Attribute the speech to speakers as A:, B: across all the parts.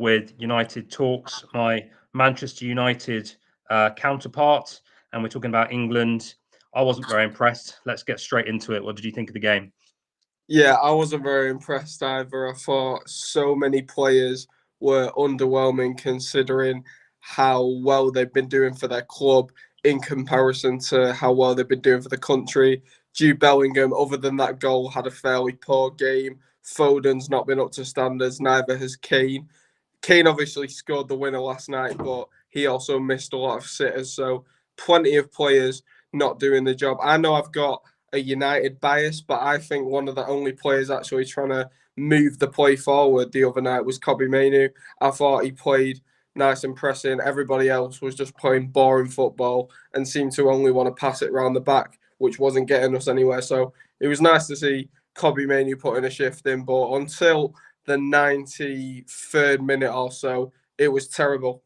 A: with United Talks, my Manchester United counterpart, and we're talking about England. I wasn't very impressed. Let's get straight into it. What did you think of the game?
B: Yeah, I wasn't very impressed either. I thought so many players were underwhelming considering how well they've been doing for their club in comparison to how well they've been doing for the country. Jude Bellingham, other than that goal, had a fairly poor game. Foden's not been up to standards, neither has Kane. Kane obviously scored the winner last night, but he also missed a lot of sitters. So plenty of players not doing the job. I know I've got a United bias, but I think one of the only players actually trying to move the play forward the other night was Kobbie Mainoo. I thought he played nice and pressing. Everybody else was just playing boring football and seemed to only want to pass it around the back, which wasn't getting us anywhere. So it was nice to see Kobbie Mainoo putting a shift in, but until the 93rd minute or so, it was terrible.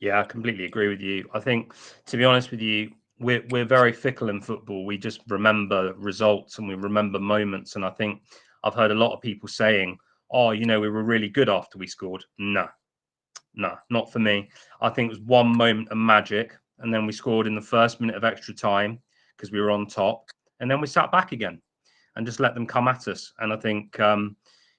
A: Yeah, I completely agree with you. I think, to be honest with you, we're very fickle in football. We just remember results and we remember moments. And I think I've heard a lot of people saying, "Oh, we were really good after we scored." No, not for me. I think it was one moment of magic, and then we scored in the first minute of extra time because we were on top, and then we sat back again and just let them come at us. And I think,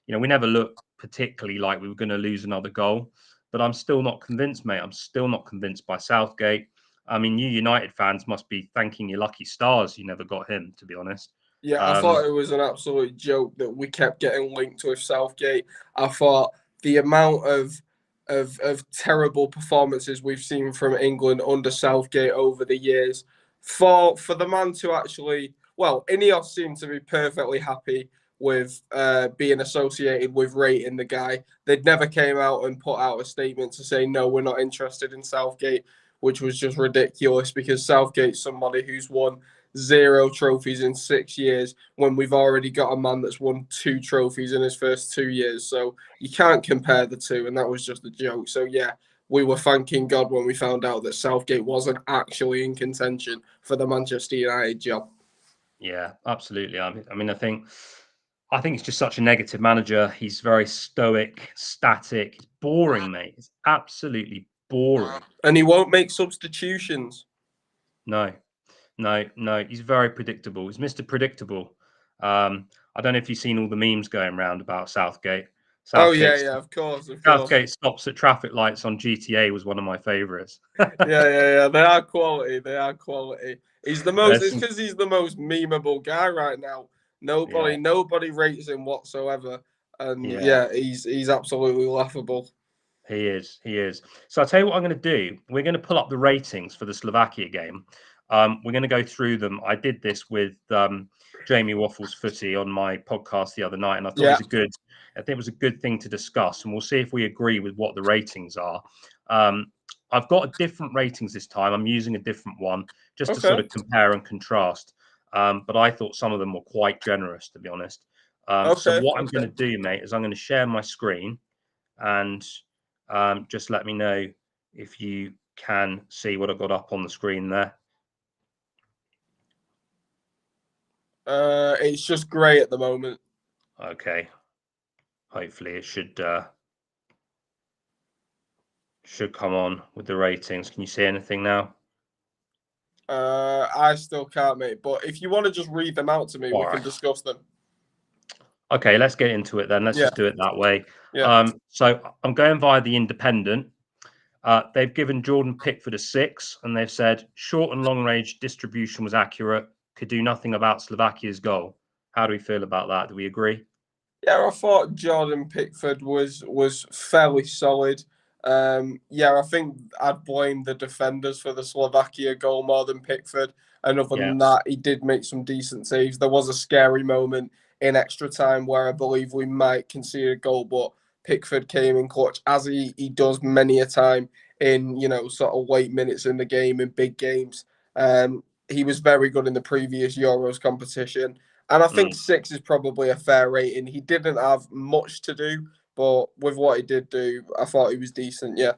A: we never looked particularly like we were going to lose another goal. But I'm still not convinced, mate. I'm still not convinced by Southgate. I mean, you United fans must be thanking your lucky stars you never got him, to be honest.
B: Yeah, I
A: Um,
B: thought it was an absolute joke that we kept getting linked with Southgate. I thought the amount of terrible performances we've seen from England under Southgate over the years, for the man to actually, well, Ineos seemed to be perfectly happy with being associated with rating the guy. They'd never came out and put out a statement to say no, we're not interested in Southgate, which was just ridiculous because Southgate's somebody who's won zero trophies in 6 years when we've already got a man that's won two trophies in his first 2 years. So you can't compare the two, and that was just a joke. So yeah, we were thanking God when we found out that Southgate wasn't actually in contention for the Manchester United job.
A: yeah, absolutely. I mean, I think he's just such a negative manager. He's very stoic, static. It's boring, mate. It's absolutely boring.
B: And he won't make substitutions.
A: No, no. He's very predictable. He's Mr. Predictable. I don't know if you've seen all the memes going around about Southgate.
B: Oh yeah,
A: Southgate,
B: yeah, of course, of course.
A: Southgate stops at traffic lights on GTA was one of my favourites.
B: Yeah. They are quality. They are quality. He's the most.
A: There's
B: It's
A: some,
B: because he's the most memeable guy right now.
A: yeah,
B: Nobody rates him whatsoever. And
A: yeah.
B: yeah, he's absolutely laughable.
A: He is. So I'll tell you what I'm going to do. We're going to pull up the ratings for the Slovakia game. We're going to go through them. I did this with Jamie Waffles Footy on my podcast the other night, and
B: Yeah.
A: I think it was a good thing to discuss, and we'll see if we agree with what the ratings are. Um, I've got a different ratings this time. I'm using a different one just to sort
B: Okay.
A: of compare and contrast. But I thought some of them were quite generous, to be honest. So
B: Okay.
A: what I'm going
B: Okay.
A: to do, mate, is I'm going to share my screen and just let me know if you can see what I've got up on the screen there.
B: It's just grey at the moment.
A: Okay. Hopefully it should come on with the ratings. Can you see anything now?
B: I still can't, mate. But if you want to just read them out to me, we
A: All
B: can
A: right.
B: discuss them.
A: Okay, let's get into it then. Let's
B: Yeah.
A: just do it that way.
B: Yeah.
A: So I'm going via the Independent. They've given Jordan Pickford a 6, and they've said short and long range distribution was accurate, could do nothing about Slovakia's goal. How do we feel about that? Do we agree?
B: Yeah, I thought Jordan Pickford was fairly solid. Yeah, I think I'd blame the defenders for the Slovakia goal more than Pickford. And other
A: Yeah.
B: than that, he did make some decent saves. There was a scary moment in extra time where I believe we might concede a goal, but Pickford came in clutch, as he does many a time in, sort of late minutes in the game in big games. He was very good in the previous Euros competition. And I think 6 is probably a fair rating. He didn't have much to do, but with what he did do, I thought he was decent. Yeah.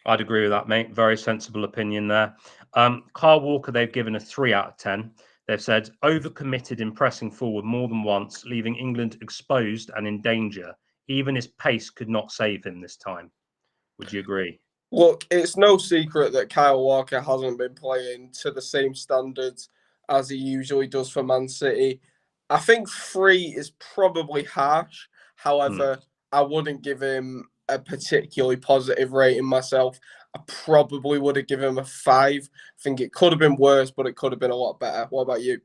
A: I'd agree with that, mate. Very sensible opinion there. Kyle Walker, they've given a 3 out of 10. They've said overcommitted in pressing forward more than once, leaving England exposed and in danger even his pace could not save him this time. Would you agree?
B: Look, it's no secret that Kyle Walker hasn't been playing to the same standards as he usually does for Man City. I think 3 is probably harsh.
A: Mm.
B: However, I wouldn't give him a particularly positive rating myself. I probably would have given him a 5. I think it could have been worse, but it could have been a lot better. What about you?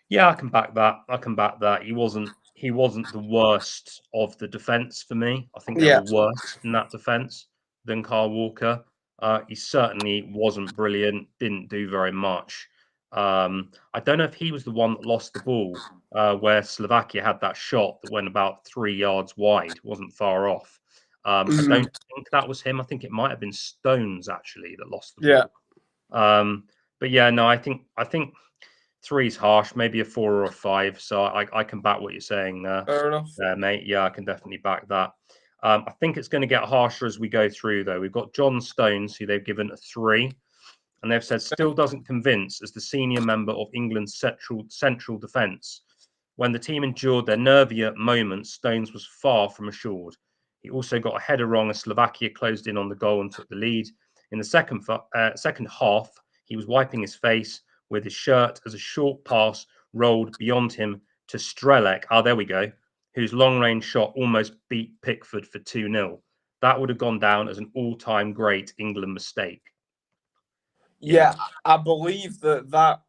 A: Yeah, I can back that. I can back that. He wasn't the worst of the defence for me. I think there
B: Yeah.
A: were worse in that defence than Kyle Walker. He certainly wasn't brilliant. Didn't do very much. I don't know if he was the one that lost the ball, where Slovakia had that shot that went about 3 yards wide. Wasn't far off. I
B: Mm,
A: don't think that was him. I think it might have been Stones actually that lost the
B: yeah.
A: ball. But yeah, no, I think three's harsh, maybe a 4 or a 5. So I can back what you're saying
B: Fair enough.
A: there, mate. Yeah, I can definitely back that. I think it's going to get harsher as we go through, though. We've got John Stones, who they've given a 3, and they've said still doesn't convince as the senior member of England's central defence. When the team endured their nervier moments, Stones was far from assured. He also got a header wrong as Slovakia closed in on the goal and took the lead. In the second half, he was wiping his face with his shirt as a short pass rolled beyond him to Strelec. Ah, there we go. Whose long-range shot almost beat Pickford for 2-0. That would have gone down as an all-time great England mistake. Yeah.
B: Yeah, I believe that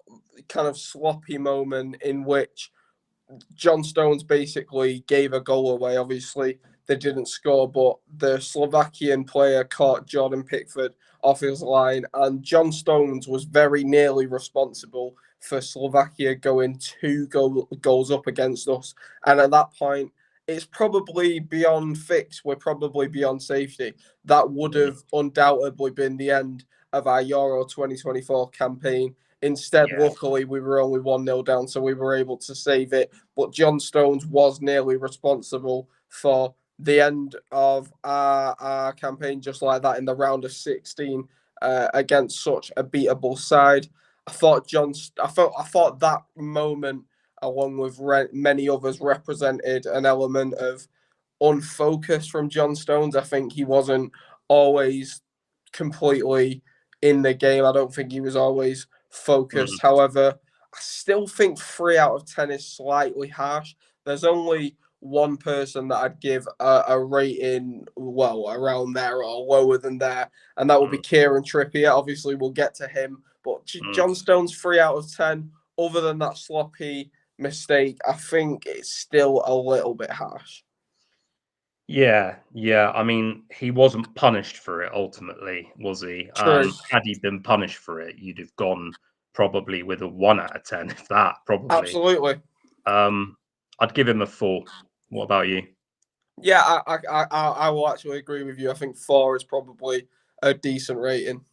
B: kind of sloppy moment in which John Stones basically gave a goal away. Obviously, they didn't score, but the Slovakian player caught Jordan Pickford off his line, and John Stones was very nearly responsible for Slovakia going goals up against us. And at that point, it's probably beyond fix. We're probably beyond safety. That would
A: Mm,
B: have undoubtedly been the end of our Euro 2024 campaign. Instead,
A: yeah.
B: luckily, we were only 1-0 down, so we were able to save it. But John Stones was nearly responsible for the end of our campaign, just like that, in the round of 16 against such a beatable side. I thought that moment, along with many others, represented an element of unfocus from John Stones. I think he wasn't always completely in the game. I don't think he was always
A: Mm,
B: focused. However, I still think 3 out of 10 is slightly harsh. There's only one person that I'd give a rating, well, around there or lower than there, and that would be
A: mm,
B: Kieran Trippier. Obviously, we'll get to him, but
A: mm.
B: John Stones 3 out of 10. Other than that sloppy mistake, I think it's still a little bit harsh.
A: Yeah, yeah. I mean, he wasn't punished for it ultimately, was he?
B: True.
A: Had he been punished for it, you'd have gone probably with a 1 out of 10, if that, probably.
B: Absolutely.
A: Um, I'd give him a 4. What about you?
B: Yeah, I will actually agree with you. I think 4 is probably a decent rating.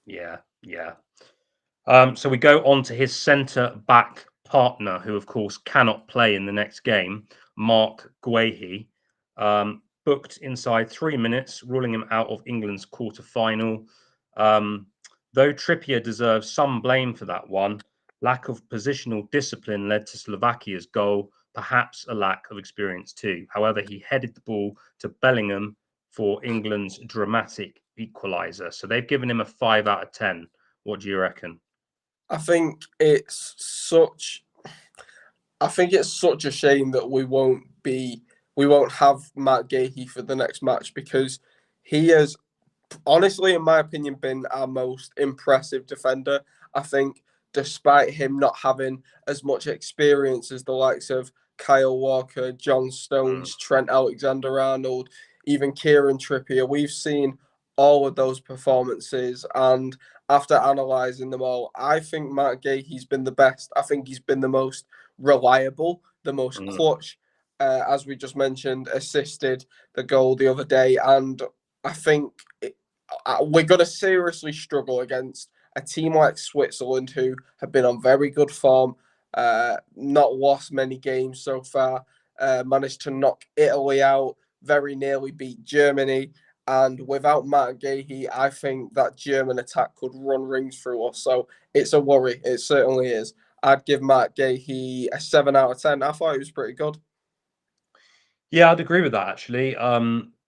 A: Yeah, yeah. So we go on to his centre back partner, who of course cannot play in the next game, Mark Guehi. Booked inside 3 minutes, ruling him out of England's quarter final. Um, though Trippier deserves some blame for that one, lack of positional discipline led to Slovakia's goal, perhaps a lack of experience too. However, he headed the ball to Bellingham for England's dramatic equaliser. So they've given him a 5 out of 10. What do you reckon?
B: I think it's such I think it's such a shame that we won't have Matt Gahey for the next match because he has honestly, in my opinion, been our most impressive defender. I think, despite him not having as much experience as the likes of Kyle Walker, John
A: Mm,
B: Stones, Trent Alexander Arnold, even Kieran Trippier, we've seen all of those performances. And after analysing them all, I think Matt Gahey's been the best. I think he's been the most reliable, the most
A: mm,
B: clutch. As we just mentioned, assisted the goal the other day. And I think we're going to seriously struggle against a team like Switzerland, who have been on very good form, not lost many games so far, managed to knock Italy out, very nearly beat Germany. And without Matt Gahey, I think that German attack could run rings through us. So it's a worry. It certainly is. I'd give Matt Gahey a 7 out of 10. I thought he was pretty good.
A: Yeah, I'd agree with that actually.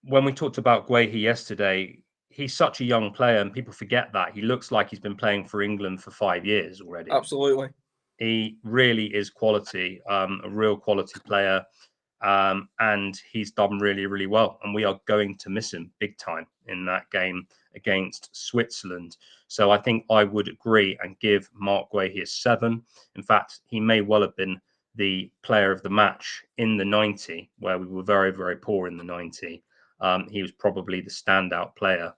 A: When we talked about Guehi yesterday, he's such a young player, and people forget that he looks like he's been playing for England for 5 years already.
B: Absolutely.
A: He really is quality, a real quality player, and he's done really, really well. And we are going to miss him big time in that game against Switzerland. So I think I would agree and give Mark Guehi a 7. In fact, he may well have been the player of the match in the 90, where we were very, very poor in the 90. He was probably the standout player.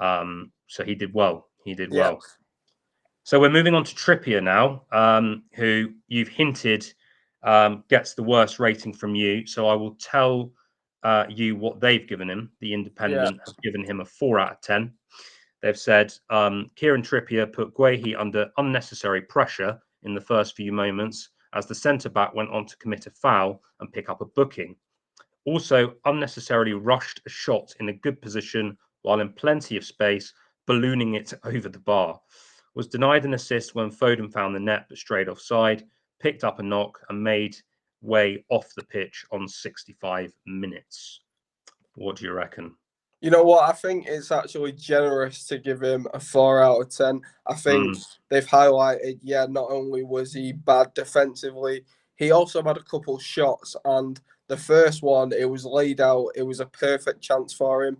A: So he did well. He did
B: Yeah.
A: well. So we're moving on to Trippier now, who you've hinted gets the worst rating from you. So I will tell you what they've given him. The
B: Yeah.
A: Independent have given him a 4 out of 10. They've said Kieran Trippier put Guehi under unnecessary pressure in the first few moments as the centre back went on to commit a foul and pick up a booking. Also, unnecessarily rushed a shot in a good position while in plenty of space, ballooning it over the bar. Was denied an assist when Foden found the net but strayed offside, picked up a knock and made way off the pitch on 65 minutes. What do you reckon?
B: You know what? I think it's actually generous to give him a 4 out of 10. I think
A: Mm,
B: they've highlighted, yeah, not only was he bad defensively, he also had a couple shots. And the first one, it was laid out, it was a perfect chance for him.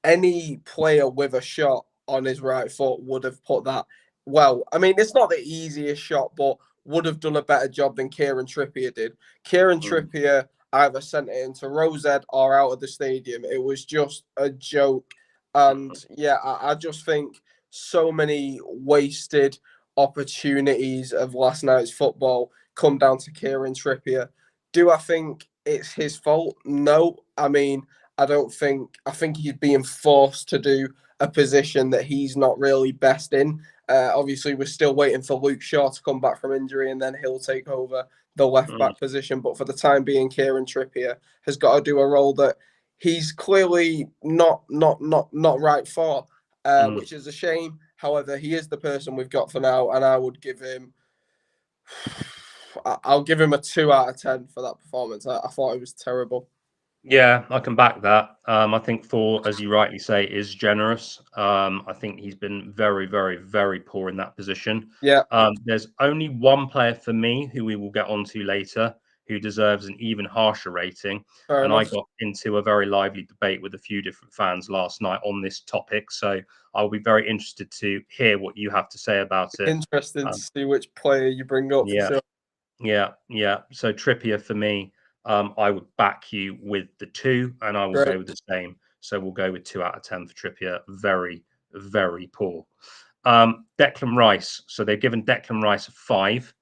B: Any player with a shot on his right foot would have put that. Well, I mean, it's not the easiest shot, but would have done a better job than Kieran Trippier did. Kieran
A: mm,
B: Trippier either sent it into Rosed or out of the stadium. It was just a joke. And yeah, I just think so many wasted opportunities of last night's football come down to Kieran Trippier. Do I think it's his fault? No. I mean, I think he's being forced to do a position that he's not really best in. Obviously, we're still waiting for Luke Shaw to come back from injury, and then he'll take over the left
A: mm,
B: back position. But for the time being, Kieran Trippier has got to do a role that he's clearly not right for,
A: mm.
B: which is a shame. However, he is the person we've got for now, and I would give him. I'll give him a 2 out of 10 for that performance. I thought it was terrible.
A: Yeah, I can back that. I think 4, as you rightly say, is generous. I think he's been very, very, very poor in that position.
B: Yeah,
A: There's only one player for me who we will get onto later who deserves an even harsher rating.
B: fair
A: And I
B: enough.
A: got into a very lively debate with a few different fans last night on this topic. So I'll be very interested to hear what you have to say about it.
B: Interesting to
A: Um,
B: see which player you bring up for
A: yeah.
B: sure.
A: Yeah, yeah. So Trippier for me, I would back you with the 2, and I will
B: Great.
A: go with the same. So we'll go with 2 out of 10 for Trippier. Very, very poor. Declan Rice. So they've given Declan Rice a 5.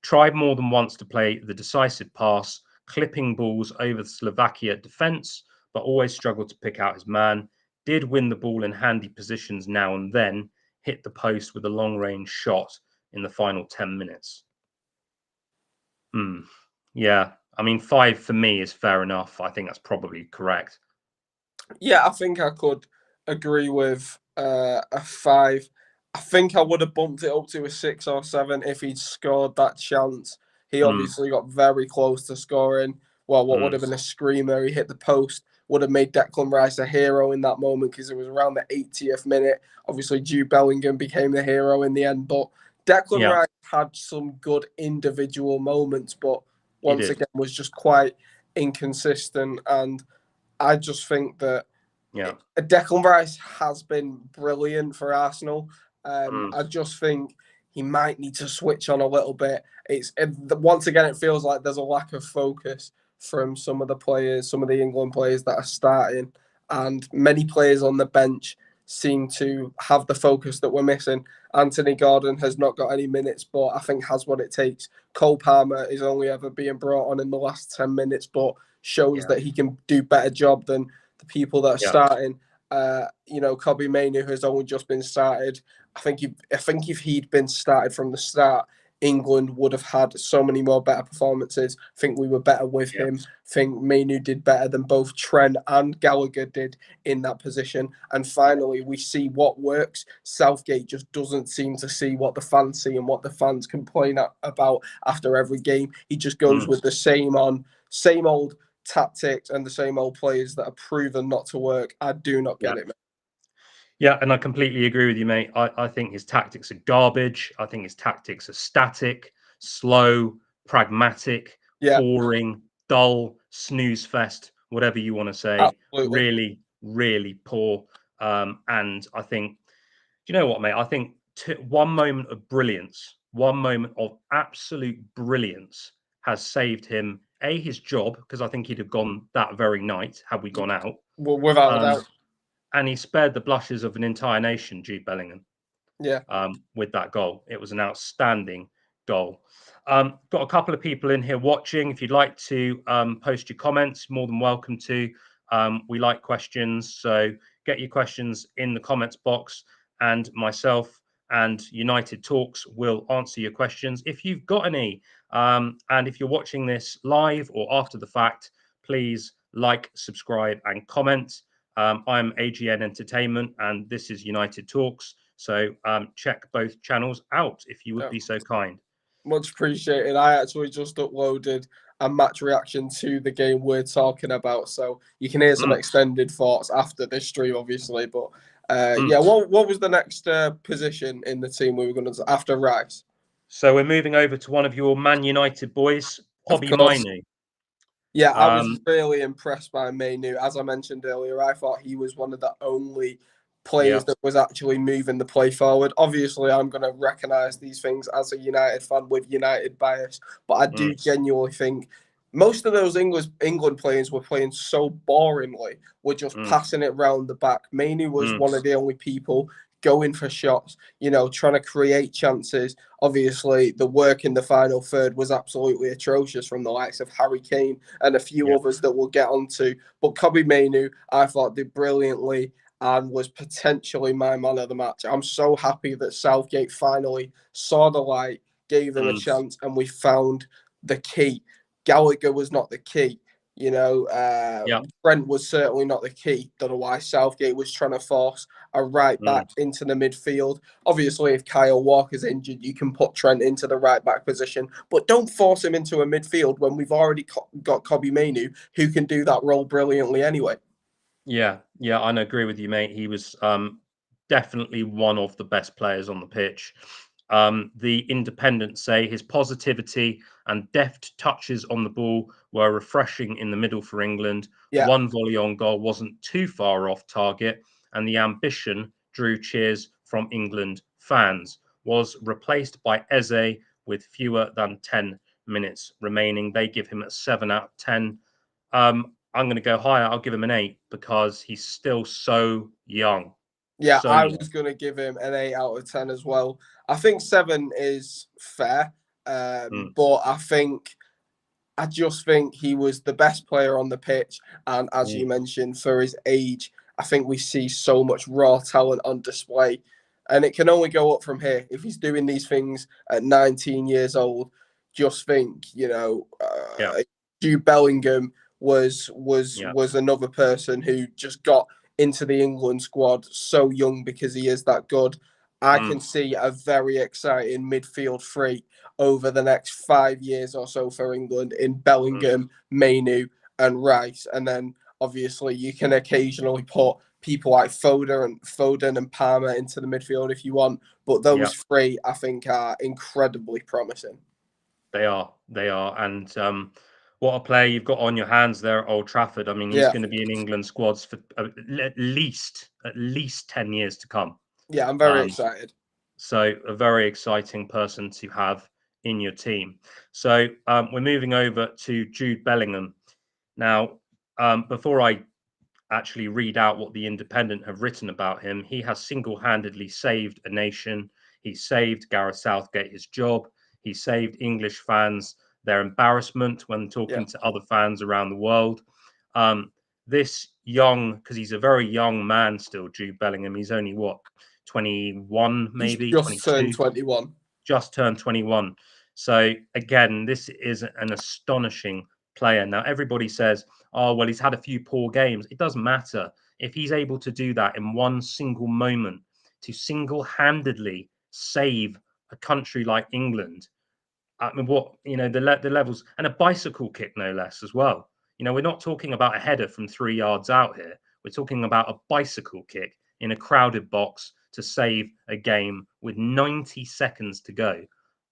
A: Tried more than once to play the decisive pass, clipping balls over the Slovakia defence, but always struggled to pick out his man. Did win the ball in handy positions now and then, hit the post with a long range shot in the final 10 minutes. Hmm. Yeah. I mean, 5 for me is fair enough. I think that's probably correct.
B: Yeah, I think I could agree with a 5. I think I would have bumped it up to a 6 or 7 if he'd scored that chance. He
A: Mm,
B: obviously got very close to scoring. Well, what would
A: mm.
B: have been a screamer. He hit the post, would have made Declan Rice a hero in that moment because it was around the 80th minute. Obviously, Jude Bellingham became the hero in the end. But Declan
A: Yeah,
B: Rice had some good individual moments, but
A: he
B: once
A: did.
B: again was just quite inconsistent. And I just think that
A: Yeah.
B: Declan Rice has been brilliant for Arsenal.
A: Mm,
B: I just think he might need to switch on a little bit. Once again, it feels like there's a lack of focus from some of the players, some of the England players that are starting, and many players on the bench seem to have the focus that we're missing. Anthony Gordon has not got any minutes, but I think has what it takes. Cole Palmer is only ever being brought on in the last 10 minutes, but shows
A: yeah.
B: that he can do better job than the people that are
A: Yeah.
B: starting. Kobe Mainoo has only just been started. I think if he'd been started from the start, England would have had so many more better performances. I think we were better with
A: Yeah.
B: him. I think Mainoo did better than both Trent and Gallagher did in that position. And finally, we see what works. Southgate just doesn't seem to see what the fans see and what the fans complain about after every game. He just goes
A: Mm,
B: with the same old tactics and the same old players that are proven not to work. I do not
A: Yeah.
B: get it, man.
A: Yeah, and I completely agree with you, mate. I think his tactics are garbage. I think his tactics are static, slow, pragmatic,
B: Yeah,
A: boring, dull, snooze fest, whatever you want to say.
B: absolutely.
A: Really, really poor. And I think, do you know what, mate? I think one moment of brilliance, one moment of absolute brilliance has saved him, his job, because I think he'd have gone that very night had we gone out.
B: Well, without a
A: Um,
B: doubt.
A: and he spared the blushes of an entire nation, Jude Bellingham,
B: Yeah.
A: with that goal. It was an outstanding goal. Got a couple of people in here watching. If you'd like to post your comments, more than welcome to. We like questions, so get your questions in the comments box, and myself and United Talks will answer your questions if you've got any. And if you're watching this live or after the fact, please like, subscribe, and comment. I'm AGN Entertainment, and this is United Talks. So check both channels out if you would
B: Yeah.
A: be so kind.
B: Much appreciated. I actually just uploaded a match reaction to the game we're talking about, so you can hear some
A: Mm,
B: extended thoughts after this stream, obviously. But
A: mm.
B: yeah, what was the next position in the team we were going to after Rice?
A: So we're moving over to one of your Man United boys,
B: Of
A: Hobby
B: course.
A: Mainu.
B: Yeah, I was
A: Um,
B: really impressed by Mainu. As I mentioned earlier, I thought he was one of the only players
A: yeah.
B: that was actually moving the play forward. Obviously, I'm going to recognise these things as a United fan with United bias, but I do
A: Mm,
B: genuinely think most of those England players were playing so boringly. We're just
A: mm,
B: passing it round the back. Mainu was
A: mm,
B: one of the only people going for shots, trying to create chances. Obviously, the work in the final third was absolutely atrocious from the likes of Harry Kane and a few
A: yeah.
B: others that we'll get onto. But Kobe Mainu, I thought, did brilliantly and was potentially my man of the match. I'm so happy that Southgate finally saw the light, gave him a
A: Mm,
B: chance, and we found the key. Gallagher was not the key.
A: yeah.
B: Brent was certainly not the key. Don't know why Southgate was trying to force a right
A: Mm,
B: back into the midfield. Obviously, if Kyle Walker's injured, you can put Trent into the right back position, but don't force him into a midfield when we've already got Kobe Mainu, who can do that role brilliantly anyway.
A: yeah. Yeah. I agree with you, mate. He was definitely one of the best players on the pitch. The independents say his positivity and deft touches on the ball were refreshing in the middle for England.
B: Yeah,
A: One volley on goal wasn't too far off target, and the ambition drew cheers from England fans. Was replaced by Eze with fewer than 10 minutes remaining. They give him a 7 out of 10. I'm going to go higher. I'll give him an 8 because he's still so young.
B: yeah,
A: So
B: I
A: young.
B: was going to give him an 8 out of 10 as well. I think 7 is fair,
A: Mm,
B: but I just think he was the best player on the pitch. And as you
A: mm,
B: mentioned, for his age, I think we see so much raw talent on display. And it can only go up from here. If he's doing these things at 19 years old, just think,
A: yeah.
B: Jude Bellingham was was
A: Yeah.
B: was another person who just got into the England squad so young because he is that good. I can
A: Mm,
B: see a very exciting midfield three over the next 5 years or so for England in
A: mm,
B: Bellingham, Mainu, and Rice. And then obviously you can occasionally put people like Foden and Palmer into the midfield if you want. But
A: yeah.
B: those three I think are incredibly promising.
A: They are. They are. And what a player you've got on your hands there at Old Trafford. I mean, he's
B: Yeah.
A: going to be in England squads for at least 10 years to come.
B: Yeah, I'm very
A: Um,
B: excited.
A: so a very exciting person to have in your team. So we're moving over to Jude Bellingham. Now, before I actually read out what the Independent have written about him, he has single-handedly saved a nation. He saved Gareth Southgate his job. He saved English fans their embarrassment when
B: Yeah.
A: talking to other fans around the world. This young, because he's a very young man still, Jude Bellingham. He's only what, 21,
B: He's
A: maybe
B: just turned
A: 22,
B: 21.
A: just turned 21. So again, this is an astonishing player. Now everybody says, "Oh, well, he's had a few poor games." It doesn't matter if he's able to do that in one single moment to single-handedly save a country like England. I mean, what the levels and a bicycle kick, no less, as well. We're not talking about a header from 3 yards out here. We're talking about a bicycle kick in a crowded box to save a game with 90 seconds to go.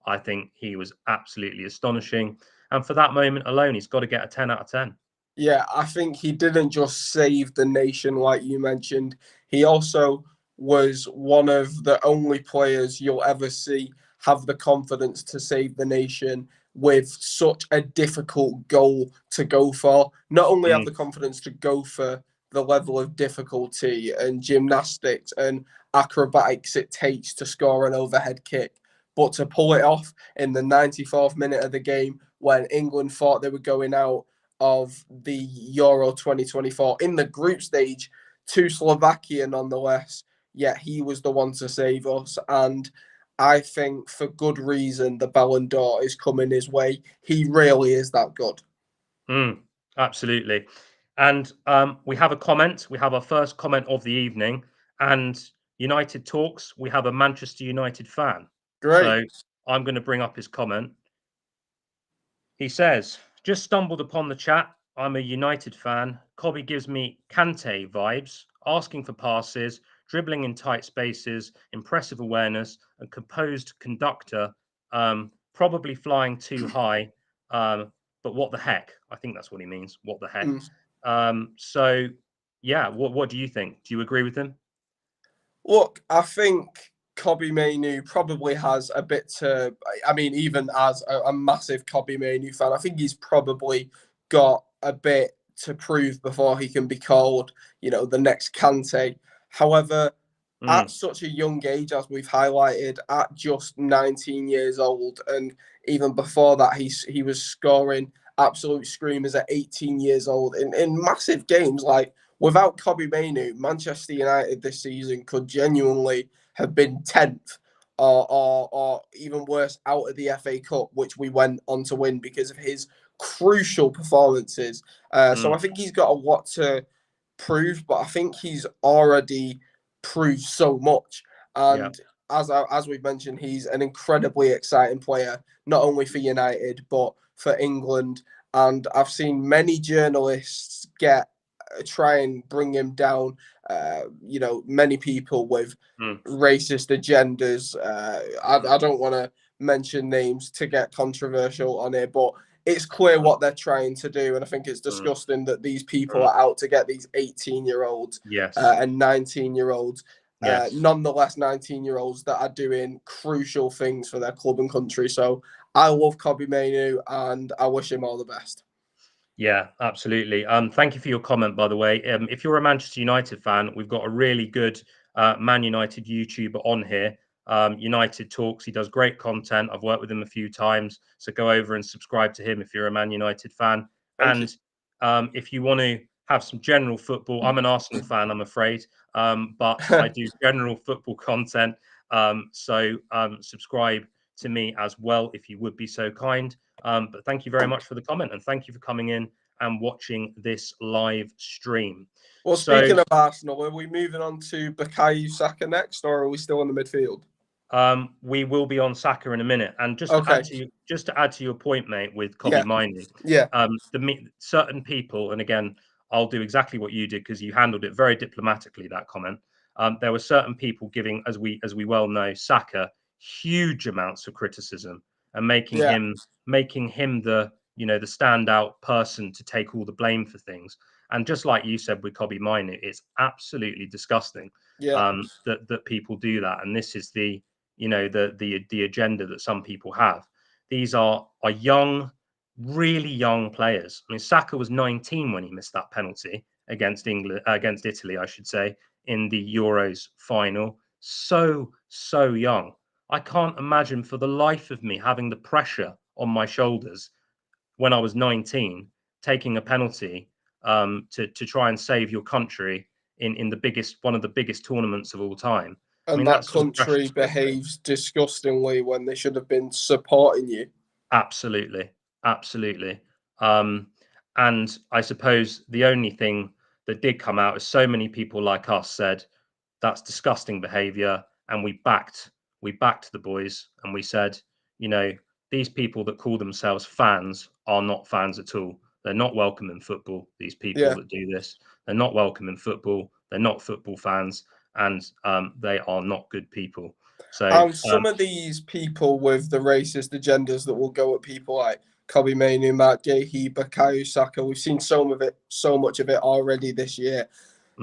A: I think he was absolutely astonishing. And for that moment alone, he's got to get a 10 out of 10.
B: Yeah, I think he didn't just save the nation, like you mentioned. He also was one of the only players you'll ever see have the confidence to save the nation with such a difficult goal to go for. Not only have
A: Mm,
B: the confidence to go for the level of difficulty and gymnastics and acrobatics it takes to score an overhead kick, but to pull it off in the 94th minute of the game when England thought they were going out of the Euro 2024 in the group stage to Slovakia, nonetheless. Yet he was the one to save us. And I think for good reason, the Ballon d'Or is coming his way. He really is that good.
A: absolutely. And we have a comment. We have our first comment of the evening. And United Talks, we have a Manchester United fan.
B: Great.
A: So I'm going to bring up his comment. He says, just stumbled upon the chat. I'm a United fan. Cobby gives me Kante vibes, asking for passes, dribbling in tight spaces, impressive awareness, a composed conductor, probably flying too high. But what the heck? I think that's what he means. What the heck?
B: Mm.
A: So, yeah, what do you think? Do you agree with him?
B: Look, I think Kobe Mainu probably has a bit to. I mean, even as a massive Kobe Mainu fan, I think he's probably got a bit to prove before he can be called, the next Kante. However, at
A: Mm,
B: such a young age, as we've highlighted, at just 19 years old, and even before that, he was scoring absolute screamers at 18 years old in massive games. Like, without Kobe Mainu, Manchester United this season could genuinely have been 10th or even worse, out of the FA Cup, which we went on to win because of his crucial performances. So
A: mm,
B: I think he's got a lot to prove, but I think he's already proved so much.
A: yeah.
B: And as we've mentioned, he's an incredibly exciting player, not only for United but for England. And I've seen many journalists try and bring him down. Many people with
A: Mm,
B: racist agendas.
A: mm,
B: I don't want to mention names to get controversial on it, but it's clear
A: mm,
B: what they're trying to do. And I think it's
A: mm,
B: disgusting that these people
A: mm.
B: are out to get these 18-year-olds
A: Yes.
B: and 19-year-olds.
A: Yes.
B: Nonetheless, 19-year-olds that are doing crucial things for their club and country. So I love Kobe Mainu and I wish him all the best.
A: Yeah, absolutely. Thank you for your comment, by the way. If you're a Manchester United fan, we've got a really good Man United YouTuber on here. United Talks. He does great content. I've worked with him a few times, so go over and subscribe to him if you're a Man United fan.
B: Thank you.
A: And if you want to have some general football, I'm an Arsenal fan, I'm afraid, but I do general football content. So subscribe to me as well if you would be so kind. But thank you very much for the comment and thank you for coming in and watching this live stream.
B: Well,
A: So
B: speaking of Arsenal, are we moving on to Bukayo Saka next, or are we still in the midfield?
A: we will be on Saka in a minute. And
B: Okay.
A: just to add to your point, mate, with Kobe
B: Yeah.
A: Mainoo,
B: Yeah.
A: certain people, and again, I'll do exactly what you did because you handled it very diplomatically. That comment. There were certain people giving, as we well know, Saka huge amounts of criticism and
B: Yeah.
A: making him the standout person to take all the blame for things. And just like you said with Kobe Mainoo, it's absolutely disgusting
B: Yeah.
A: that people do that. And this is the agenda that some people have. These are young, really young players. I mean, Saka was 19 when he missed that penalty against England, against Italy, I should say, in the Euros final. So young. I can't imagine for the life of me having the pressure on my shoulders when I was 19, taking a penalty to try and save your country in the biggest one of the biggest tournaments of all time. I
B: And
A: mean,
B: that
A: that's just pressure
B: country
A: to go through.
B: behaves disgustingly when they should have been supporting you.
A: Absolutely, absolutely. Um, and I suppose the only thing that did come out is so many people like us said that's disgusting behaviour, and we backed the boys, and we said, you know, these people that call themselves fans are not fans at all. They're not welcome in football. These people
B: Yeah.
A: that do this, they're not welcome in football. They're not football fans, and they are not good people. So
B: And some of these people with the racist agendas that will go at people like Kobe Mainu, Matt Gahey, Bukayo Saka, we've seen so much of it already this year.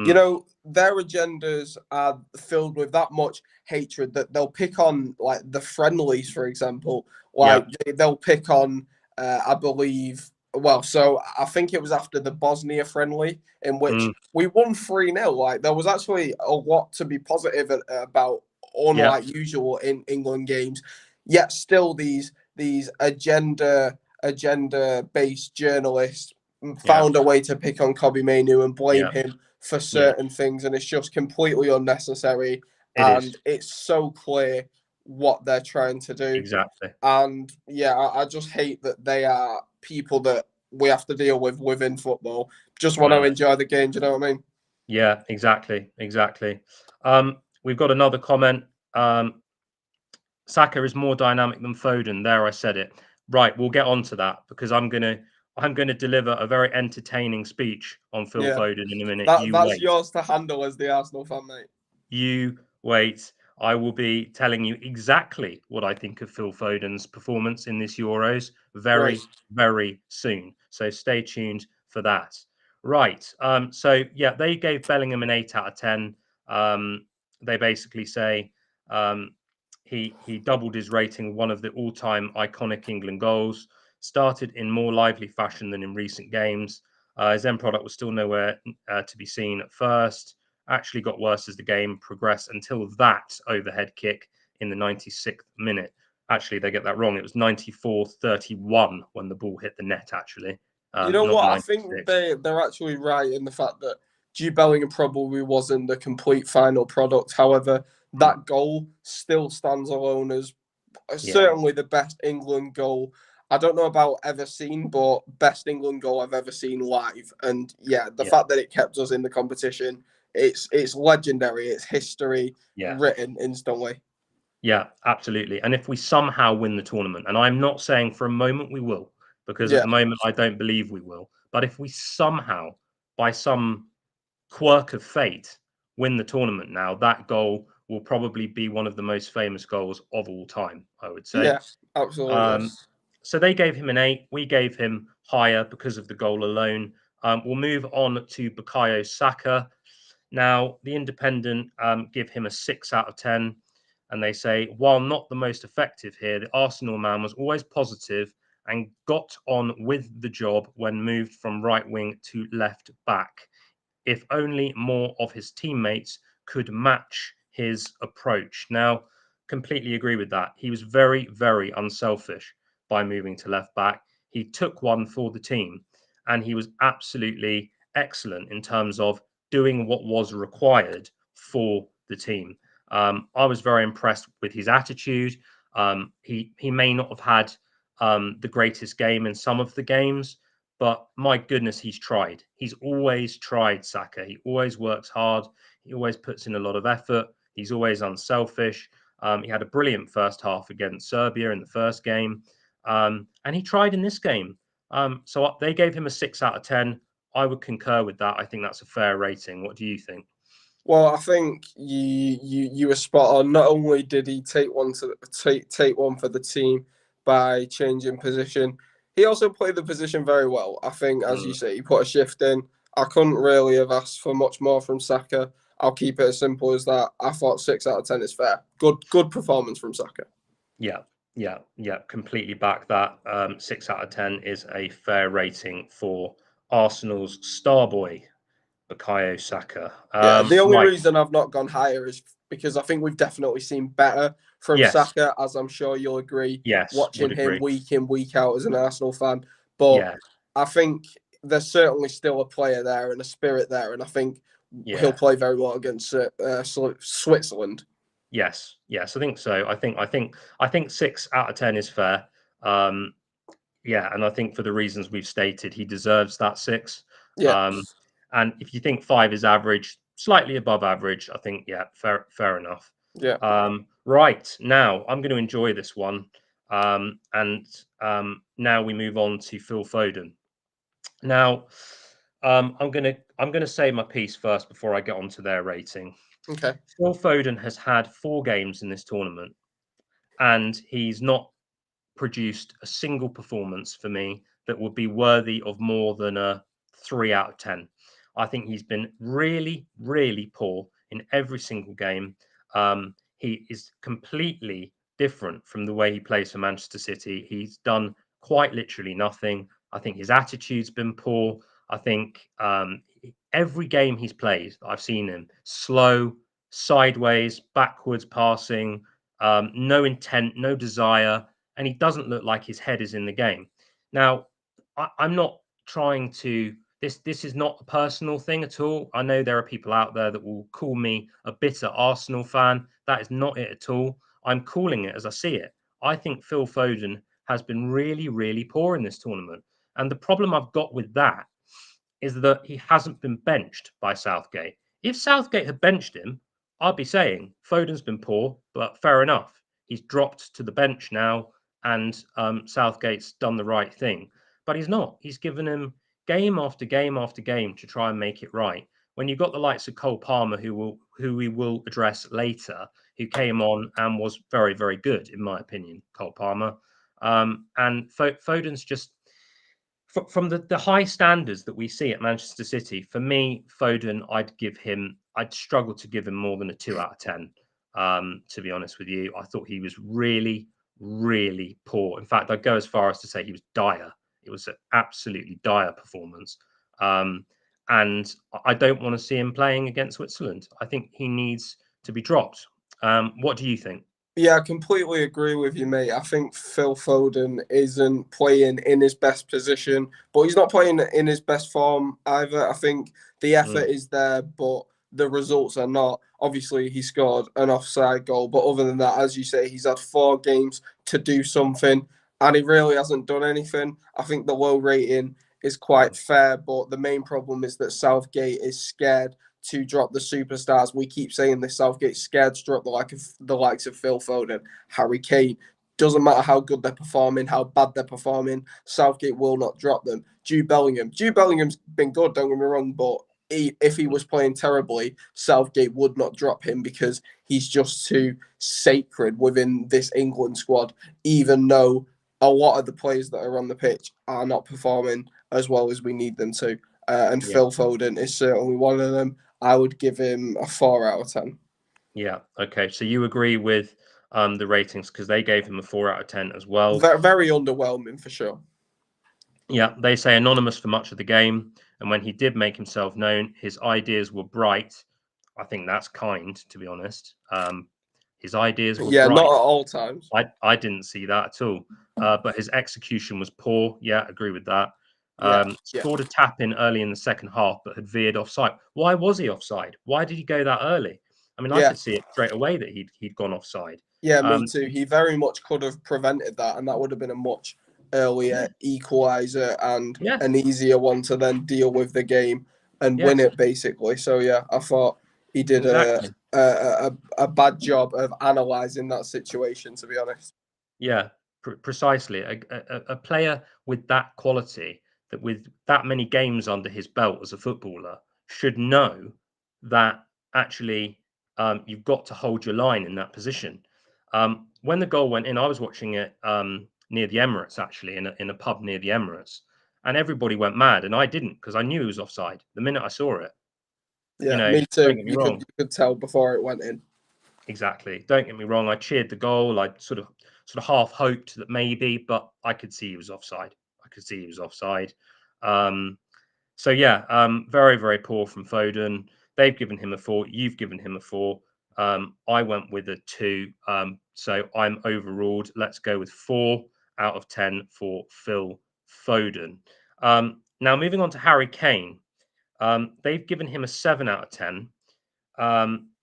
B: You know, their agendas are filled with that much hatred that they'll pick on, like the friendlies, for example.
A: yeah,
B: Like they'll pick on, I believe. Well, so I think it was after the Bosnia friendly in which we won 3-0. Like there was actually a lot to be positive about,
A: yeah,
B: unlike usual in England games. Yet still these agenda based journalists
A: yeah,
B: found a way to pick on Kobe Mainu and blame
A: yeah,
B: him for
A: yeah.
B: certain things, and it's just completely unnecessary.
A: It is
B: And it's so clear what they're trying to do.
A: exactly.
B: And yeah, I just hate that they are people that we have to deal with within football. Just want to enjoy the game. Do you know what I mean?
A: Yeah, exactly, exactly. We've got another comment. Saka is more dynamic than Foden. There, I said it. Right, we'll get on to that because I'm gonna deliver a very entertaining speech on Phil
B: Yeah,
A: Foden in a minute. You
B: that's
A: wait.
B: yours to handle as the Arsenal fan, mate.
A: You wait. I will be telling you exactly what I think of Phil Foden's performance in this Euros
B: Great.
A: very, very soon. So stay tuned for that. Right. So yeah, they gave Bellingham an 8 out of 10. They basically say um, he doubled his rating, one of the all-time iconic England goals. Started in more lively fashion than in recent games. His end product was still nowhere to be seen at first. Actually got worse as the game progressed until that overhead kick in the 96th minute. Actually, they get that wrong. It was 94-31 when the ball hit the net, actually,
B: You know
A: not
B: what? I think
A: 96.
B: they're actually right in the fact that Jude Bellingham probably wasn't the complete final product. However,
A: Mm,
B: that goal still stands alone as
A: yeah,
B: certainly the best England goal. I don't know about ever seen, but best England goal I've ever seen live. And yeah, the
A: yeah,
B: fact that it kept us in the competition, it's legendary. It's history
A: yeah.
B: written instantly.
A: Yeah, absolutely. And if we somehow win the tournament, and I'm not saying for a moment we will, because at
B: Yeah,
A: the moment I don't believe we will, but if we somehow, by some quirk of fate, win the tournament now, that goal will probably be one of the most famous goals of all time, I would say.
B: yeah, absolutely.
A: Um, so they gave him an 8. We gave him higher because of the goal alone. We'll move on to Bukayo Saka. Now, the Independent give him a 6 out of 10. And they say, while not the most effective here, the Arsenal man was always positive and got on with the job when moved from right wing to left back. If only more of his teammates could match his approach. Now, completely agree with that. He was very, very unselfish by moving to left back. He took one for the team and he was absolutely excellent in terms of doing what was required for the team. I was very impressed with his attitude. He may not have had the greatest game in some of the games, but my goodness, he's tried. He's always tried, Saka. He always works hard. He always puts in a lot of effort. He's always unselfish. He had a brilliant first half against Serbia in the first game. And he tried in this game. So they gave him a 6 out of 10. I would concur with that. I think that's a fair rating. What do you think?
B: Well, I think you were spot on. Not only did he take one for the team by changing position, he also played the position very well. I think, as you
A: Mm,
B: say, he put a shift in. I couldn't really have asked for much more from Saka. I'll keep it as simple as that. I thought 6 out of 10 is fair. Good performance from Saka.
A: yeah, yeah. Completely back that. 6 out of 10 is a fair rating for Arsenal's star boy, Bukayo Saka.
B: Yeah, the only
A: Right.
B: reason I've not gone higher is because I think we've definitely seen better from
A: Yes.
B: Saka, as I'm sure you'll agree,
A: Yes. Would
B: watching him
A: agree.
B: week in, week out as an Arsenal fan. But
A: Yeah.
B: I think there's certainly still a player there and a spirit there, and I think he'll
A: Yeah.
B: play very well against Switzerland.
A: Yes. Yes. I think so. I think 6 out of 10 is fair. Um, yeah, and I think for the reasons we've stated, he deserves that 6.
B: Yeah,
A: Um, and if you think 5 is average, slightly above average, I think yeah, fair enough.
B: yeah.
A: Right now, I'm going to enjoy this one, and now we move on to Phil Foden. Now, I'm gonna say my piece first before I get onto their rating.
B: Okay.
A: Phil Foden has had 4 games in this tournament, and he's not produced a single performance for me that would be worthy of more than a 3 out of 10. I think he's been really, really poor in every single game. He is completely different from the way he plays for Manchester City. He's done quite literally nothing. I think his attitude's been poor. I think every game he's played, I've seen him slow, sideways, backwards passing, no intent, no desire, and he doesn't look like his head is in the game. Now, I'm not trying to. This is not a personal thing at all. I know there are people out there that will call me a bitter Arsenal fan. That is not it at all. I'm calling it as I see it. I think Phil Foden has been really, really poor in this tournament, and the problem I've got with that is that he hasn't been benched by Southgate. If Southgate had benched him, I'd be saying Foden's been poor, but fair enough. He's dropped to the bench now, and Southgate's done the right thing. But he's not. He's given him game after game after game to try and make it right. When you've got the likes of Cole Palmer, who we will address later, who came on and was very, very good, in my opinion, Cole Palmer. And Foden's just from the high standards that we see at Manchester City, for me, Foden, I'd struggle to give him more than a 2 out of 10. To be honest with you, I thought he was really, really poor. In fact, I'd go as far as to say he was dire. It was an absolutely dire performance. Um, and I don't want to see him playing against Switzerland. I think he needs to be dropped. What do you think?
B: Yeah, I completely agree with you, mate. I think Phil Foden isn't playing in his best position, but he's not playing in his best form either. I think the
A: Mm,
B: effort is there, but the results are not. Obviously, he scored an offside goal, but other than that, as you say, he's had 4 games to do something, and he really hasn't done anything. I think the low rating is quite
A: mm,
B: fair, but the main problem is that Southgate is scared to drop the superstars. We keep saying this. Southgate's scared to drop the likes of Phil Foden, Harry Kane. Doesn't matter how good they're performing, how bad they're performing. Southgate will not drop them. Jude Bellingham. Jude Bellingham's been good. Don't get me wrong, but if he
A: mm.
B: was playing terribly, Southgate would not drop him because he's just too sacred within this England squad. Even though a lot of the players that are on the pitch are not performing as well as we need them to. And
A: Yeah.
B: Phil Foden is certainly one of them. I would give him a 4 out of 10.
A: Yeah. Okay. So you agree with the ratings because they gave him a 4 out of 10 as well.
B: Very, very underwhelming for sure.
A: Yeah, they say anonymous for much of the game, and when he did make himself known, his ideas were bright. I think that's kind, to be honest. His ideas were
B: Yeah, not
A: bright.
B: at all times.
A: I didn't see that at all. But his execution was poor. Yeah, agree with that.
B: Yeah, yeah,
A: Scored a tap in early in the second half, but had veered offside. Why was he offside? Why did he go that early? I mean, I
B: yeah,
A: could see it straight away that he'd gone offside.
B: yeah. Me
A: Um,
B: too. He very much could have prevented that, and that would have been a much earlier
A: yeah,
B: equaliser and
A: yeah,
B: an easier one to then deal with the game and win
A: yes,
B: it basically. So yeah, I thought he did
A: exactly.
B: a bad job of analysing that situation. To be honest.
A: Yeah, precisely. A player with that quality, that with that many games under his belt as a footballer, should know that actually you've got to hold your line in that position. When the goal went in, I was watching it near the Emirates, actually, in a pub near the Emirates, and everybody went mad, and I didn't because I knew he was offside the minute I saw it. You
B: Yeah,
A: know,
B: me
A: don't
B: too.
A: get me
B: You
A: wrong.
B: could tell before it went in.
A: Exactly. Don't get me wrong. I cheered the goal. I sort of half hoped that maybe, but I could see he was offside. I could see he was offside. Um, so yeah, very very poor from Foden. They've given him a 4. You've given him a 4. I went with a 2. So I'm overruled. Let's go with 4 out of 10 for Phil Foden. Now moving on to Harry Kane. They've given him a 7 out of 10.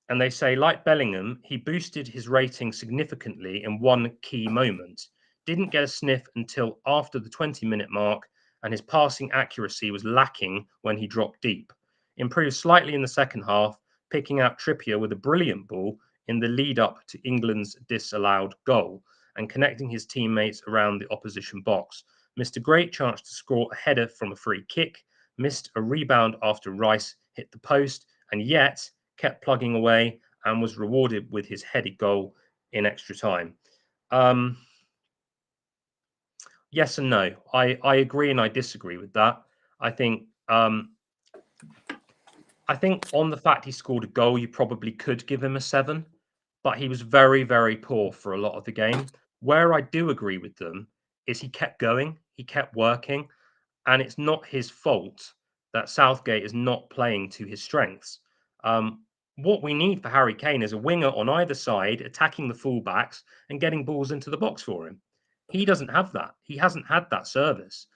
A: And they say, like Bellingham, he boosted his rating significantly in one key moment. Didn't get a sniff until after the 20-minute mark, and his passing accuracy was lacking when he dropped deep. Improved slightly in the second half, picking out Trippier with a brilliant ball in the lead up to England's disallowed goal and connecting his teammates around the opposition box. missed a great chance to score a header from a free kick, missed a rebound after Rice hit the post, and yet kept plugging away and was rewarded with his headed goal in extra time. Yes and no. I agree and I disagree with that. I think on the fact he scored a goal, you probably could give him a 7, but he was very, very poor for a lot of the game. Where I do agree with them is he kept going, he kept working, and it's not his fault that Southgate is not playing to his strengths. What we need for Harry Kane is a winger on either side attacking the fullbacks and getting balls into the box for him. He doesn't have that. He hasn't had that service.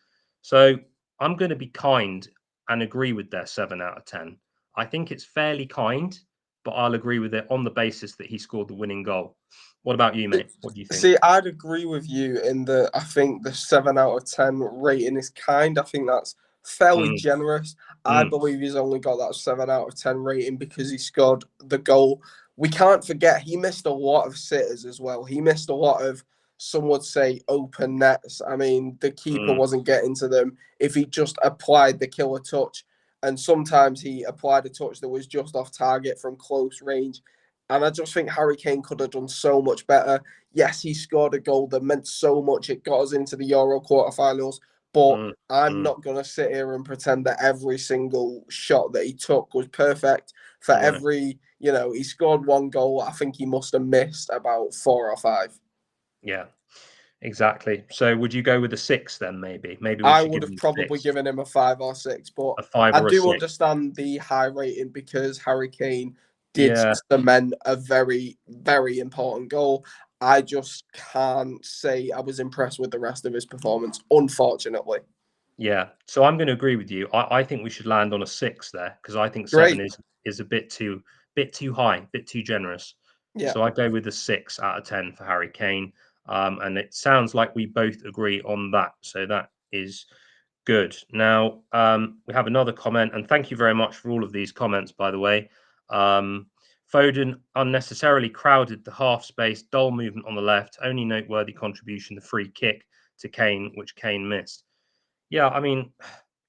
A: So I'm going to be kind and agree with their 7 out of 10. I think it's fairly kind, but I'll agree with it on the basis that he scored the winning goal. What about you, mate? What do you think?
B: See, I'd agree with you in that I think the 7 out of 10 rating is kind. I think that's fairly
A: Mm,
B: generous. I
A: mm,
B: believe he's only got that 7 out of 10 rating because he scored the goal. We can't forget he missed a lot of sitters as well. He missed a lot of, some would say, open nets. I mean, the keeper
A: mm,
B: wasn't getting to them if he just applied the killer touch. And sometimes he applied a touch that was just off target from close range. And I just think Harry Kane could have done so much better. Yes, he scored a goal that meant so much. It got us into the Euro quarterfinals. But
A: mm,
B: I'm
A: mm.
B: not going to sit here and pretend that every single shot that he took was perfect. For
A: No.
B: every, he scored one goal. I think he must have missed about 4 or 5.
A: Yeah, exactly. So would you go with a 6 then, maybe? Maybe we
B: I
A: should
B: would
A: give
B: have
A: him a
B: probably
A: 6.
B: given him a 5 or 6, but
A: A 5
B: I
A: or a
B: do
A: 6.
B: understand the high rating because Harry Kane did
A: Yeah,
B: cement a very, very important goal. I just can't say I was impressed with the rest of his performance, unfortunately.
A: yeah. So I'm going to agree with you. I think we should land on a 6 there because I think 7
B: Great.
A: is a bit too high, bit too generous.
B: Yeah.
A: So I go with a 6 out of 10 for Harry Kane. And it sounds like we both agree on that. So that is good. Now, we have another comment, and thank you very much for all of these comments, by the way. Foden unnecessarily crowded the half space, dull movement on the left, only noteworthy contribution, the free kick to Kane, which Kane missed. Yeah, I mean,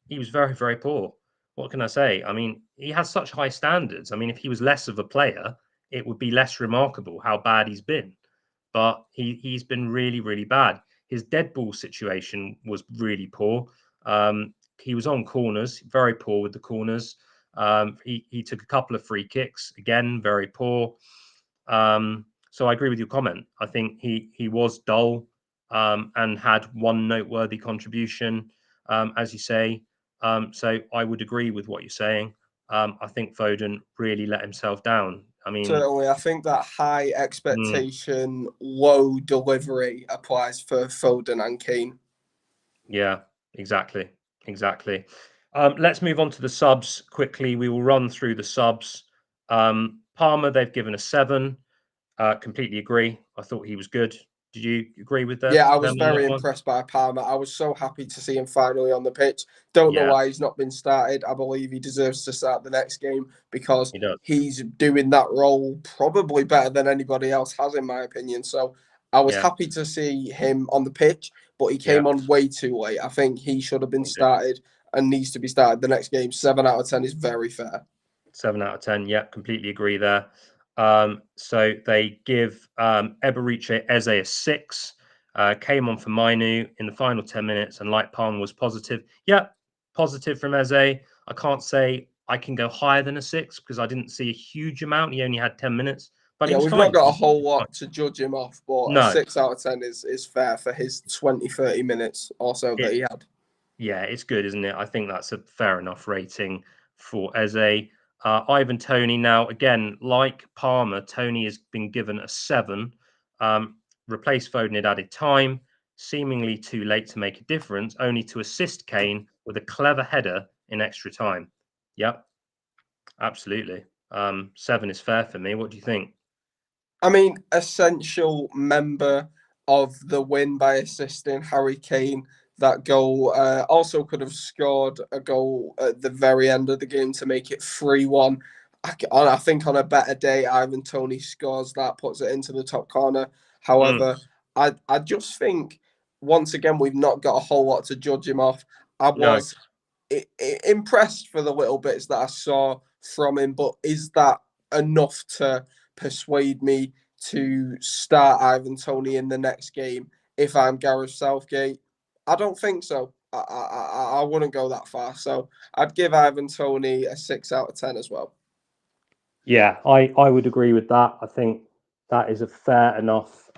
A: he was very, very poor. What can I say? I mean, he has such high standards. I mean, if he was less of a player, it would be less remarkable how bad he's been. But he's been really, really bad. His dead ball situation was really poor. He was on corners, very poor with the corners. He took a couple of free kicks, again, very poor. So I agree with your comment. I think he was dull and had one noteworthy contribution, as you say. So I would agree with what you're saying. I think Foden really let himself down. I mean,
B: Certainly, I think that high
A: mm,
B: expectation, low delivery applies for Foden and Kane.
A: yeah, exactly, exactly. Let's move on to the subs quickly. We will run through the subs. Palmer, they've given a 7. Completely agree. I thought he was good. Did you agree with
B: Yeah, I
A: them
B: was
A: on that
B: very
A: one?
B: impressed by Palmer. I was so happy to see him finally on the pitch. Don't know
A: Yeah,
B: why he's not been started. I believe he deserves to start the next game because
A: he does.
B: he's doing that role probably better than anybody else has, in my opinion. So I was
A: Yeah,
B: happy to see him on the pitch, but he
A: yeah,
B: came on way too late. I think he should have been
A: he did.
B: started and needs to be started the next game. 7 out of 10 is very fair.
A: 7 out of 10. Yeah, completely agree there. So they give Eberiche Eze a 6. Came on for Mainu in the final 10 minutes, and like Palm was positive. Yeah, positive from Eze. I can't say I can go higher than a 6 because I didn't see a huge amount. He only had 10 minutes, but he
B: Yeah,
A: was
B: we've not
A: fine.
B: got
A: He
B: a whole
A: was fine.
B: lot to judge him off, but a
A: No,
B: 6 out of 10 is fair for his 20, 30 minutes or so that
A: it,
B: he had.
A: yeah, it's good, isn't it? I think that's a fair enough rating for Eze. Ivan Tony now again, like Palmer, Tony has been given a 7. Replaced Foden at added time, seemingly too late to make a difference, only to assist Kane with a clever header in extra time. Yep, absolutely. 7 is fair for me. What do you think?
B: I mean, essential member of the win by assisting Harry Kane. That goal also could have scored a goal at the very end of the game to make it 3-1. I think on a better day, Ivan Tony scores that, puts it into the top corner.
A: Mm,
B: However, I just think once again, we've not got a whole lot to judge him off. I
A: No.
B: was impressed for the little bits that I saw from him, but is that enough to persuade me to start Ivan Toney in the next game if I'm Gareth Southgate? I don't think so. I wouldn't go that far. So I'd give Ivan Toney a 6 out of 10 as well.
A: Yeah, I would agree with that. I think that is a fair enough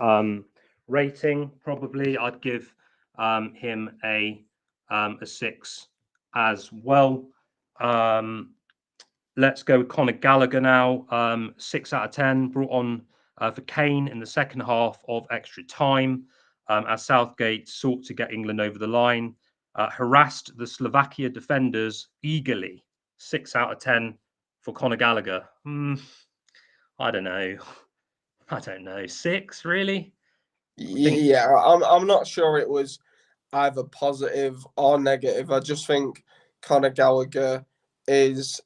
A: rating. Probably, I'd give him a 6 as well. Let's go with Conor Gallagher now. 6 out of 10. Brought on for Kane in the second half of extra time as Southgate sought to get England over the line. Harassed the Slovakia defenders eagerly. 6 out of 10 for Conor Gallagher. I don't know. I don't know. 6, really? I think,
B: Yeah, I'm not sure it was either positive or negative. I just think Conor Gallagher is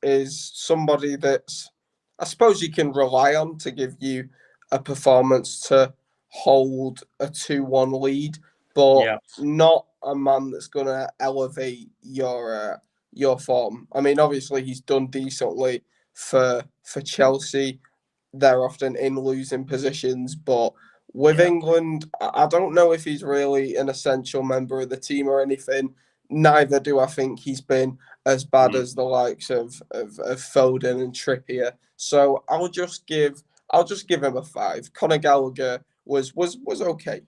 B: somebody that's, I suppose, you can rely on to give you a performance to hold a 2-1 lead, but
A: yeah,
B: not a man that's going to elevate your form. I mean, obviously he's done decently for Chelsea. They're often in losing positions, but with
A: yeah.
B: England, I don't know if he's really an essential member of the team or anything. Neither do I think he's been as bad
A: Mm.
B: as the likes of Foden and Trippier. So I'll just give him a 5. Conor Gallagher was okay.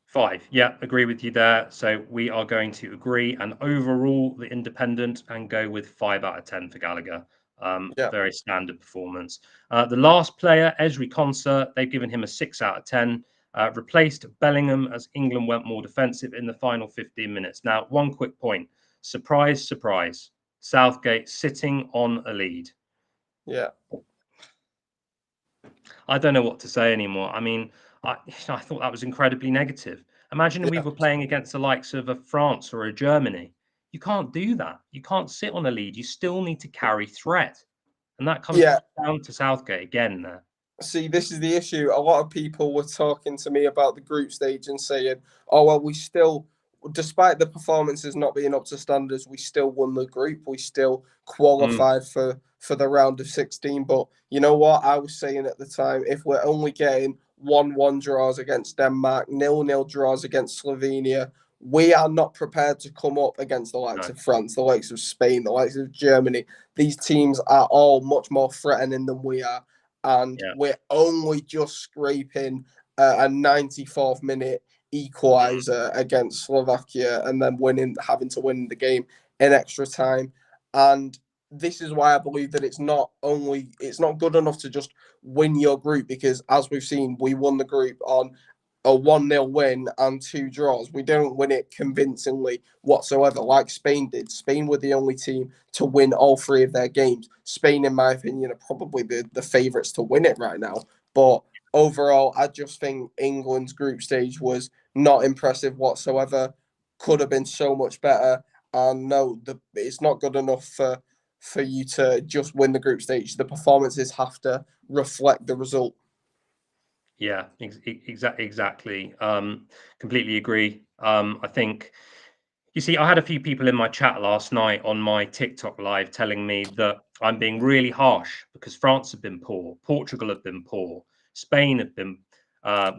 A: 5. Yeah, agree with you there. So we are going to agree and overrule the independent and go with 5 out of 10 for Gallagher.
B: Yeah.
A: Very standard performance. The last player, Esri Konsa, they've given him a 6 out of 10. Replaced Bellingham as England went more defensive in the final 15 minutes. Now, one quick point. Surprise, surprise. Southgate sitting on a lead.
B: Yeah.
A: I don't know what to say anymore. I mean, I thought that was incredibly negative. Imagine we
B: Yeah.
A: were playing against the likes of a France or a Germany. You can't do that. You can't sit on a lead. You still need to carry threat. And that comes
B: Yeah.
A: down to Southgate again there.
B: See, this is the issue. A lot of people were talking to me about the group stage and saying, "Oh well, we still, despite the performances not being up to standards, we still won the group. We still
A: Mm,
B: qualified for the round of 16." But you know what? I was saying at the time, if we're only getting 1-1 draws against Denmark, 0-0 draws against Slovenia, we are not prepared to come up against the likes
A: no.
B: of France, the likes of Spain, the likes of Germany. These teams are all much more threatening than we are, and
A: Yeah.
B: we're only just scraping a 94th minute
A: Mm,
B: equaliser against Slovakia and then having to win the game in extra time. And this is why I believe that it's not good enough to just win your group, because as we've seen, we won the group on a 1-0 win and 2 draws. We don't win it convincingly whatsoever, like Spain did. Spain were the only team to win all 3 of their games. Spain, in my opinion, are probably the favourites to win it right now. But overall, I just think England's group stage was not impressive whatsoever. Could have been so much better. And no, it's not good enough for you to just win the group stage. The performances have to reflect the result.
A: yeah, exactly. Completely agree. I think you see, I had a few people in my chat last night on my TikTok live telling me that I'm being really harsh because France have been poor, Portugal have been poor, Spain have been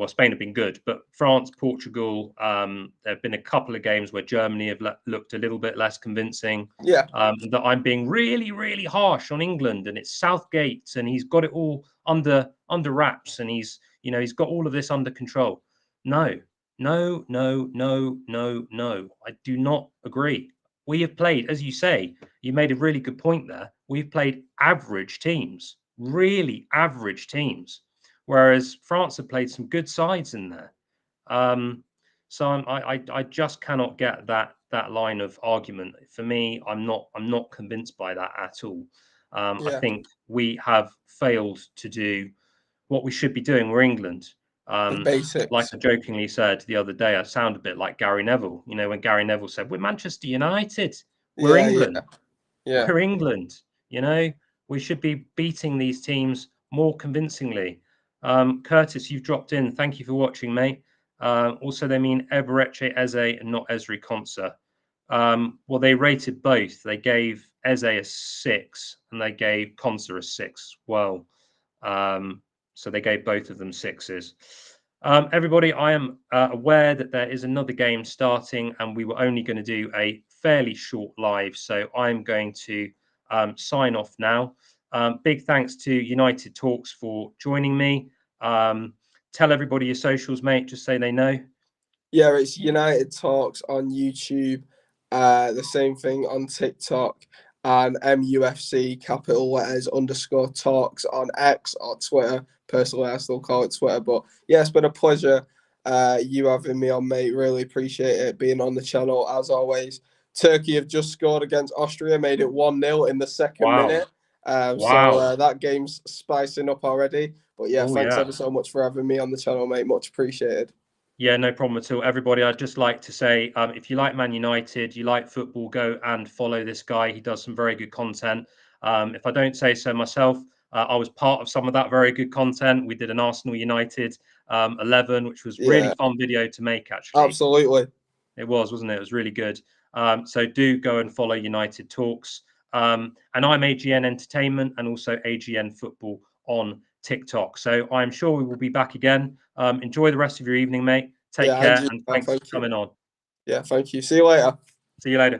A: Spain have been good, but France, Portugal, there have been a couple of games where Germany have looked a little bit less convincing.
B: Yeah,
A: That I'm being really, really harsh on England, and it's Southgate, and he's got it all under wraps, and he's got all of this under control. No, no, no, no, no, no. I do not agree. We have played, as you say, you made a really good point there. We've played average teams, really average teams, whereas France have played some good sides in there. Um, so I just cannot get that line of argument. For me, I'm not convinced by that at all. I
B: yeah,
A: think we have failed to do what we should be doing. We're England.
B: the
A: Like
B: basics.
A: I jokingly said the other day, I sound a bit like Gary Neville. When Gary Neville said, "We're Manchester United, we're
B: Yeah, yeah,
A: England,
B: yeah.
A: we're England." You know, we should be beating these teams more convincingly. Curtis, you've dropped in. Thank you for watching, mate. Also, they mean Eberechi Eze and not Esri Konsa. Well, they rated both. They gave Eze a 6 and they gave Konsa a 6. Well, so they gave both of them 6s. Everybody, I am aware that there is another game starting and we were only going to do a fairly short live. So I'm going to sign off now. Big thanks to United Talks for joining me. Tell everybody your socials, mate, just so they know.
B: Yeah, it's United Talks on YouTube. The same thing on TikTok, and MUFC capital letters _ talks on X or Twitter. Personally, I still call it Twitter. But yeah, it's been a pleasure you having me on, mate. Really appreciate it being on the channel as always. Turkey have just scored against Austria, made it 1-0 in the second
A: Wow.
B: minute.
A: Wow.
B: So that game's spicing up already. But yeah,
A: Oh,
B: thanks
A: yeah.
B: ever so much for having me on the channel, mate. Much appreciated.
A: Yeah, no problem at all. Everybody, I'd just like to say, if you like Man United, you like football, go and follow this guy. He does some very good content. If I don't say so myself, I was part of some of that very good content. We did an Arsenal United 11, which was really fun video to make, actually.
B: Absolutely.
A: It was, wasn't it? It was really good. So do go and follow United Talks. And I'm AGN Entertainment and also AGN Football on TikTok. So I'm sure we will be back again. Enjoy the rest of your evening, mate. Take care, and thanks for
B: Thank you.
A: coming on.
B: Yeah, thank you. See you later.
A: See you later.